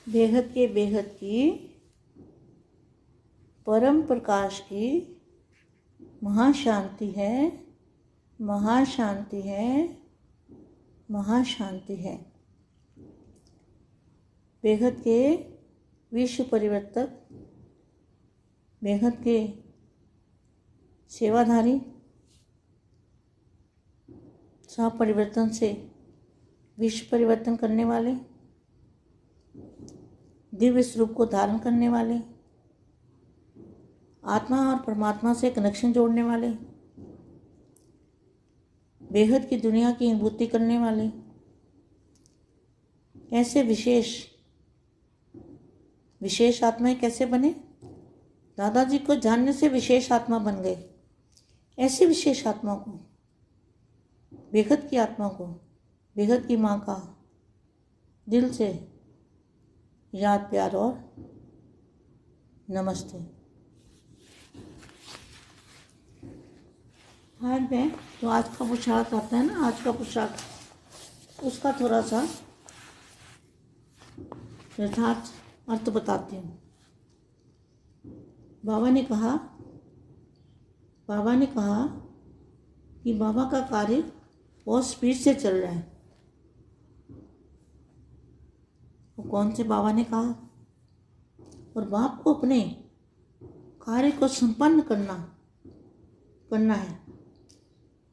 बेहद की परम प्रकाश की महाशांति है, महाशांति है, महाशांति है। बेहद के विश्व परिवर्तक, बेहद के सेवाधारी, सब परिवर्तन से विश्व परिवर्तन करने वाले, दिव्य स्वरूप को धारण करने वाले, आत्मा और परमात्मा से कनेक्शन जोड़ने वाले, बेहद की दुनिया की अनुभूति करने वाले, ऐसे विशेष आत्माएं कैसे बने? दादाजी को जानने से विशेष आत्मा बन गए। ऐसे विशेष आत्मा को, बेहद की आत्मा को, बेहद की माँ का दिल से याद, प्यार और नमस्ते। हाँ मैं तो आज का पोशाक आता है ना, आज का पोशाक, उसका थोड़ा सा यथार्थ अर्थ बताती हूँ। बाबा ने कहा कि बाबा का कार्य बहुत स्पीड से चल रहा है। वो कौन से बाबा ने कहा? और बाप को अपने कार्य को संपन्न करना है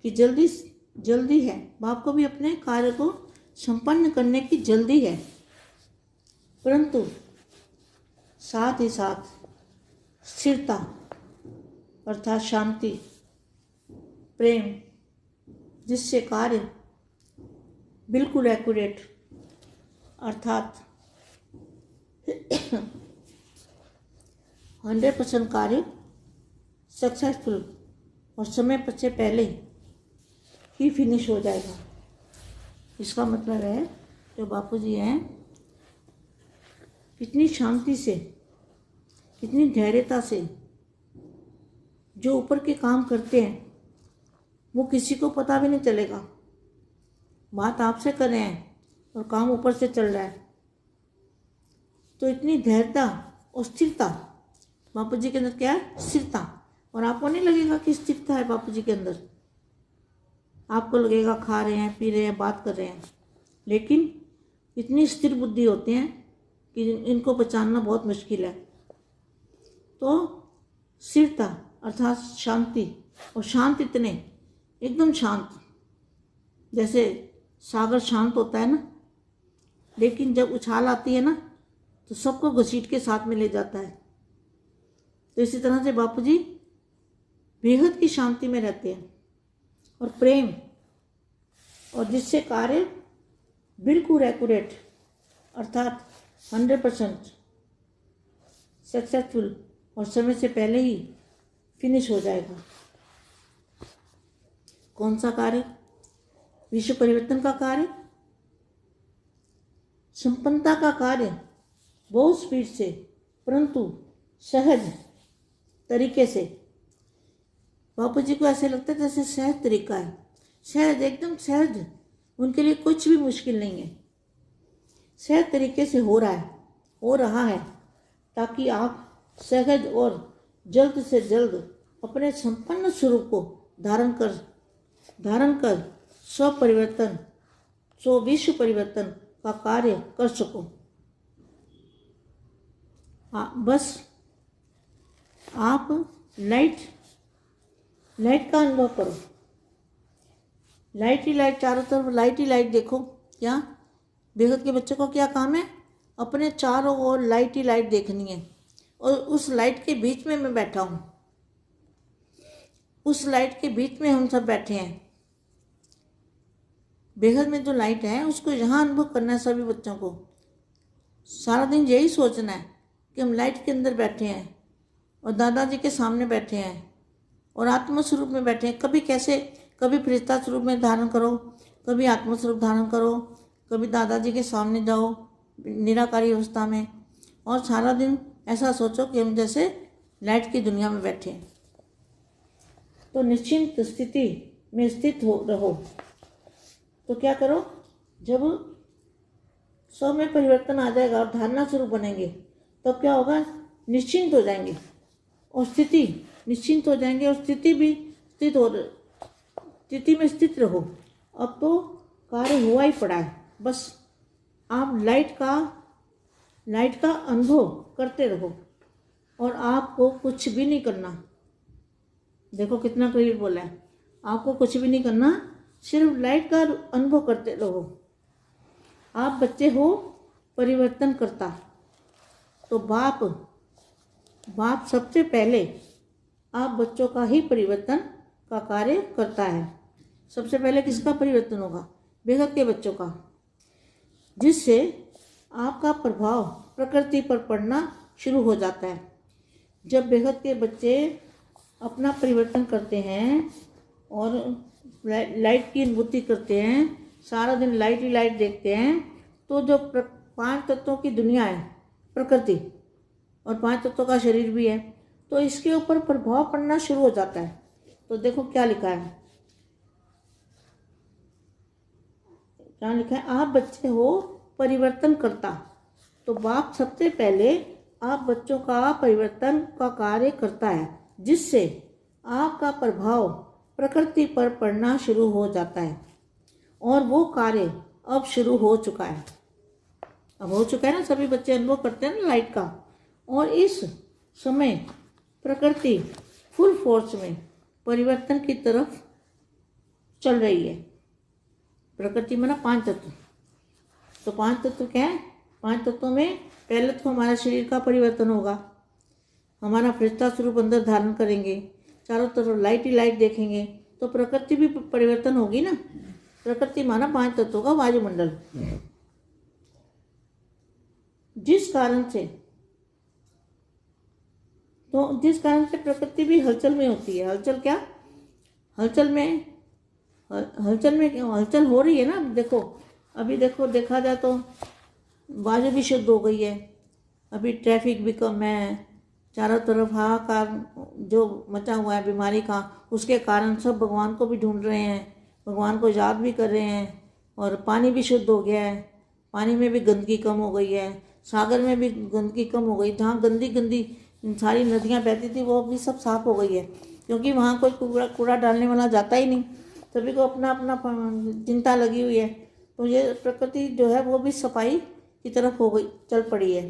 कि जल्दी है। बाप को भी अपने कार्य को संपन्न करने की जल्दी है, परंतु साथ ही साथ स्थिरता अर्थात शांति, प्रेम, जिससे कार्य बिल्कुल एक्यूरेट अर्थात 100% कार्य सक्सेसफुल और समय से पहले ही फिनिश हो जाएगा। इसका मतलब है जो बापूजी हैं, कितनी शांति से, कितनी धैर्यता से जो ऊपर के काम करते हैं, वो किसी को पता भी नहीं चलेगा। बात आपसे कर रहे हैं और काम ऊपर से चल रहा है, तो इतनी धैर्यता और स्थिरता बापूजी के अंदर क्या है? स्थिरता। और आपको नहीं लगेगा कि स्थिरता है बापूजी के अंदर। आपको लगेगा खा रहे हैं, पी रहे हैं, बात कर रहे हैं, लेकिन इतनी स्थिर बुद्धि होते हैं कि इनको बचाना बहुत मुश्किल है। तो स्थिरता अर्थात शांति, और शांत इतने एकदम शांत, जैसे सागर शांत होता है ना, लेकिन जब उछाल आती है ना तो सबको घसीट के साथ में ले जाता है। तो इसी तरह से बापूजी बेहद की शांति में रहते हैं और प्रेम, और जिससे कार्य बिल्कुल एक्यूरेट अर्थात 100% सक्सेसफुल और समय से पहले ही फिनिश हो जाएगा। कौन सा कार्य? विश्व परिवर्तन का कार्य, संपन्नता का कार्य, बहुत स्पीड से परंतु सहज तरीके से। बापूजी को ऐसे लगता है जैसे सहज तरीका है, सहज, एकदम सहज, उनके लिए कुछ भी मुश्किल नहीं है, सहज तरीके से हो रहा है, ताकि आप सहज और जल्द से जल्द अपने संपन्न स्वरूप को धारण कर विश्व परिवर्तन का कार्य कर सको। बस आप लाइट का अनुभव करो। लाइट ही लाइट, चारों तरफ लाइट ही लाइट देखो। क्या बेहद के बच्चों को क्या काम है? अपने चारों ओर लाइट ही लाइट देखनी है, और उस लाइट के बीच में मैं बैठा हूँ, उस लाइट के बीच में हम सब बैठे हैं। बेहद में जो लाइट है उसको यहाँ अनुभव करना है सभी बच्चों को। सारा दिन यही सोचना है कि हम लाइट के अंदर बैठे हैं और दादाजी के सामने बैठे हैं और आत्म स्वरूप में बैठे हैं। कभी फरिश्ता स्वरूप में धारण करो, कभी आत्म स्वरूप धारण करो, कभी दादाजी के सामने जाओ निराकारी अवस्था में, और सारा दिन ऐसा सोचो कि हम जैसे लाइट की दुनिया में बैठे हैं। तो निश्चिंत स्थिति में स्थित रहो। तो क्या करो? जब सब में परिवर्तन आ जाएगा और धारणा स्वरूप बनेंगे, तो क्या होगा, निश्चिंत हो जाएंगे और स्थिति निश्चिंत हो जाएंगे और स्थिति भी स्थिति में स्थित रहो। अब तो कार्य हुआ ही पड़ा है, बस आप लाइट का अनुभव करते रहो और आपको कुछ भी नहीं करना। देखो कितना क्लियर बोला है, आपको कुछ भी नहीं करना, सिर्फ लाइट का अनुभव करते रहो। आप बच्चे हो परिवर्तन करता, तो बाप सबसे पहले आप बच्चों का ही परिवर्तन का कार्य करता है। सबसे पहले किसका परिवर्तन होगा, बेहद के बच्चों का, जिससे आपका प्रभाव प्रकृति पर पड़ना शुरू हो जाता है। जब बेहद के बच्चे अपना परिवर्तन करते हैं और लाइट की अनुभूति करते हैं, सारा दिन लाइट ही लाइट देखते हैं, तो जो 5 तत्वों की दुनिया है, प्रकृति और 5 तत्वों का शरीर भी है, तो इसके ऊपर प्रभाव पड़ना शुरू हो जाता है। तो देखो क्या लिखा है, आप बच्चे हो परिवर्तन करता, तो बाप सबसे पहले आप बच्चों का परिवर्तन का कार्य करता है, जिससे आपका प्रभाव प्रकृति पर पड़ना शुरू हो जाता है। और वो कार्य अब शुरू हो चुका है, अब हो चुका है ना, सभी बच्चे अनुभव करते हैं ना लाइट का। और इस समय प्रकृति फुल फोर्स में परिवर्तन की तरफ चल रही है। प्रकृति में ना 5 तत्व, तो 5 तत्व क्या है, 5 तत्वों में पहले तो हमारा शरीर का परिवर्तन होगा, हमारा फरिश्ता स्वरूप अंदर धारण करेंगे, चारों तरफ लाइट ही लाइट देखेंगे, तो प्रकृति भी परिवर्तन होगी ना। प्रकृति माना 5 तत्वों का वायुमंडल, जिस कारण से प्रकृति भी हलचल में होती है। हलचल क्या, हलचल हो रही है ना। देखो अभी देखा जाए तो वायु भी शुद्ध हो गई है, अभी ट्रैफिक भी कम है, चारों तरफ हाहाकार जो मचा हुआ है बीमारी का, उसके कारण सब भगवान को भी ढूंढ रहे हैं, भगवान को याद भी कर रहे हैं। और पानी भी शुद्ध हो गया है, पानी में भी गंदगी कम हो गई है, सागर में भी गंदगी कम हो गई। जहाँ गंदी सारी नदियाँ बहती थी वो भी सब साफ हो गई है, क्योंकि वहाँ कोई कूड़ा डालने वाला जाता ही नहीं, सभी को अपना अपना चिंता लगी हुई है। तो ये प्रकृति जो है वो भी सफाई की तरफ हो गई, चल पड़ी है।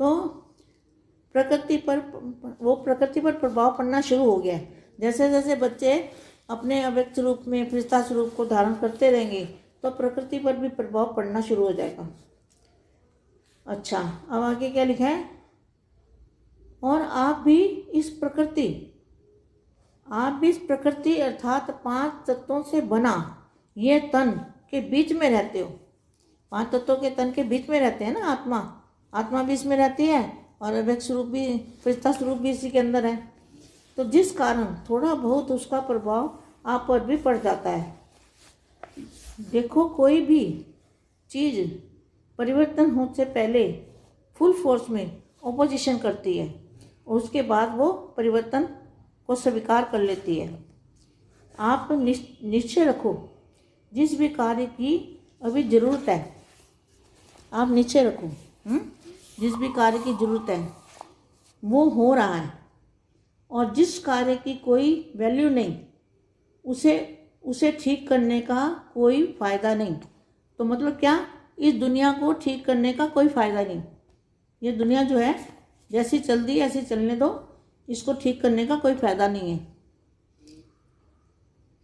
तो प्रकृति पर प्रभाव पड़ना शुरू हो गया है। जैसे जैसे बच्चे अपने अव्यक्त रूप में फरिश्ता स्वरूप को धारण करते रहेंगे, तो प्रकृति पर भी प्रभाव पड़ना शुरू हो जाएगा। अच्छा, अब आगे क्या लिखा है, और आप भी इस प्रकृति अर्थात 5 तत्वों से बना ये तन के बीच में रहते हो। 5 तत्वों के तन के बीच में रहते हैं ना, आत्मा भी इसमें रहती है और अव्यक्त स्वरूप भी, फरिश्ता स्वरूप भी इसी के अंदर है। तो जिस कारण थोड़ा बहुत उसका प्रभाव आप पर भी पड़ जाता है। देखो कोई भी चीज़ परिवर्तन होने से पहले फुल फोर्स में ऑपोजिशन करती है, और उसके बाद वो परिवर्तन को स्वीकार कर लेती है। आप निश्चय रखो, जिस भी कार्य की अभी ज़रूरत है, आप निश्चय रखो, जिस भी कार्य की ज़रूरत है वो हो रहा है, और जिस कार्य की कोई वैल्यू नहीं, उसे ठीक करने का कोई फ़ायदा नहीं। तो मतलब क्या, इस दुनिया को ठीक करने का कोई फ़ायदा नहीं। ये दुनिया जो है जैसी चल दी ऐसी चलने दो, इसको ठीक करने का कोई फ़ायदा नहीं है।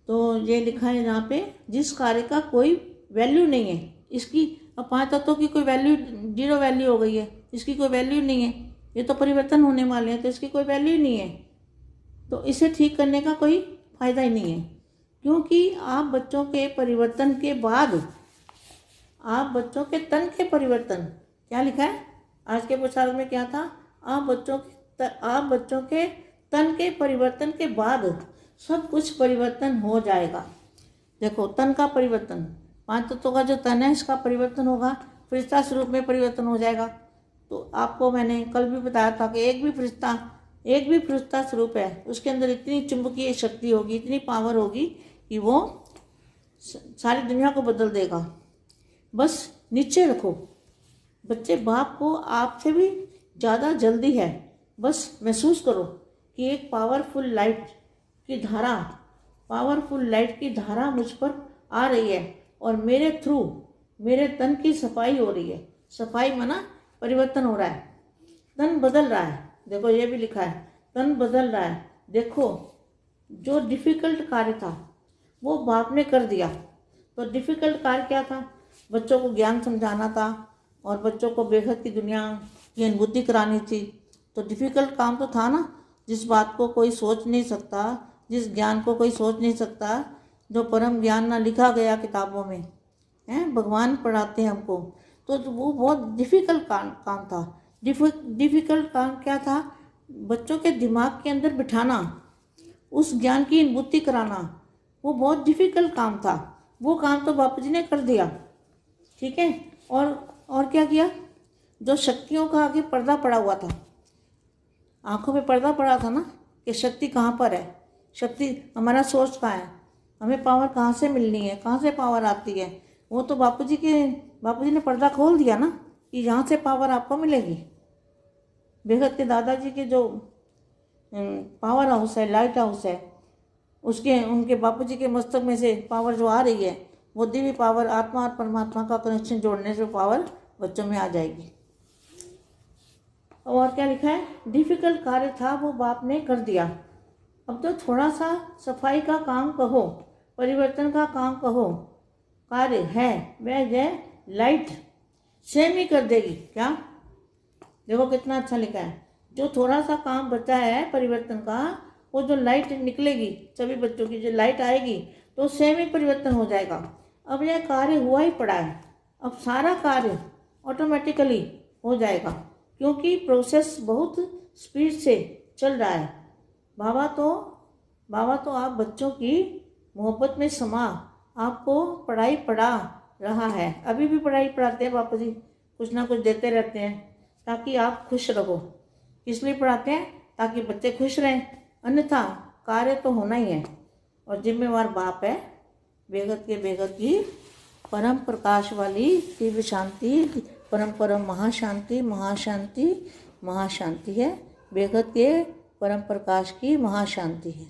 तो ये लिखा है यहाँ पे, जिस कार्य का कोई वैल्यू नहीं है, इसकी अब 5 तत्वों की कोई वैल्यू, 0 वैल्यू हो गई है, इसकी कोई वैल्यू नहीं है, ये तो परिवर्तन होने वाले हैं, तो इसकी कोई वैल्यू नहीं है, तो इसे ठीक करने का कोई फ़ायदा ही नहीं है। क्योंकि आप बच्चों के परिवर्तन के बाद, आप बच्चों के तन के परिवर्तन, क्या लिखा है आज के प्रसार में, क्या था, आप बच्चों के तन के परिवर्तन के बाद सब कुछ परिवर्तन हो जाएगा। देखो तन का परिवर्तन, 5 तत्वों का जो तन है इसका परिवर्तन होगा, फरिश्ता स्वरूप में परिवर्तन हो जाएगा। तो आपको मैंने कल भी बताया था कि एक भी फरिश्ता स्वरूप है, उसके अंदर इतनी चुंबकीय शक्ति होगी, इतनी पावर होगी कि वो सारी दुनिया को बदल देगा। बस नीचे रखो। बच्चे, बाप को आपसे भी ज़्यादा जल्दी है। बस महसूस करो कि एक पावरफुल लाइट की धारा मुझ पर आ रही है और मेरे थ्रू मेरे तन की सफाई हो रही है। सफाई माना परिवर्तन हो रहा है, तन बदल रहा है। देखो ये भी लिखा है, तन बदल रहा है। देखो, जो डिफ़िकल्ट कार्य था वो बाप ने कर दिया। तो डिफ़िकल्ट कार्य क्या था? बच्चों को ज्ञान समझाना था और बच्चों को बेहद की दुनिया की अनुभूति करानी थी। तो डिफ़िकल्ट काम तो था ना, जिस बात को कोई सोच नहीं सकता, जिस ज्ञान को कोई सोच नहीं सकता, जो परम ज्ञान ना लिखा गया किताबों में हैं, भगवान पढ़ाते हैं हमको। तो वो बहुत डिफ़िकल्ट काम था। डिफ़िकल्ट काम क्या था? बच्चों के दिमाग के अंदर बिठाना, उस ज्ञान की अनुभूति कराना, वो बहुत डिफ़िकल्ट काम था। वो काम तो बापू जी ने कर दिया, ठीक है। और क्या किया? जो शक्तियों का आगे पर्दा पड़ा हुआ था, आंखों पे पर्दा पड़ा था ना, कि शक्ति कहाँ पर है, शक्ति हमारा सोर्स कहाँ है, हमें पावर कहाँ से मिलनी है, कहाँ से पावर आती है। वो तो बापू जी ने पर्दा खोल दिया ना कि यहाँ से पावर आपको मिलेगी। बेहद के दादाजी के जो पावर हाउस है, लाइट हाउस है, उनके बापूजी के मस्तक में से पावर जो आ रही है, वो दिव्य पावर, आत्मा और परमात्मा का कनेक्शन जोड़ने से पावर बच्चों में आ जाएगी। और क्या लिखा है? डिफ़िकल्ट कार्य था वो बाप ने कर दिया। अब तो थोड़ा सा सफाई का काम कहो, परिवर्तन का काम कहो, कार्य है वह यह लाइट सेम ही कर देगी। क्या? देखो कितना अच्छा लिखा है। जो थोड़ा सा काम बचा है परिवर्तन का, वो जो लाइट निकलेगी सभी बच्चों की, जो लाइट आएगी, तो सेम ही परिवर्तन हो जाएगा। अब यह कार्य हुआ ही पड़ा है, अब सारा कार्य ऑटोमेटिकली हो जाएगा, क्योंकि प्रोसेस बहुत स्पीड से चल रहा है। बाबा तो आप बच्चों की मोहब्बत में समा आपको पढ़ाई पढ़ा रहा है। अभी भी पढ़ाई पढ़ाते हैं बापू जी, कुछ ना कुछ देते रहते हैं ताकि आप खुश रहो। किस लिए पढ़ाते हैं? ताकि बच्चे खुश रहें, अन्यथा कार्य तो होना ही है। और जिम्मेवार बाप है। बेगत की परम प्रकाश वाली दिव्य शांति, परम महाशांति महाशांति महाशांति है। बेगत के परम प्रकाश की महाशांति है।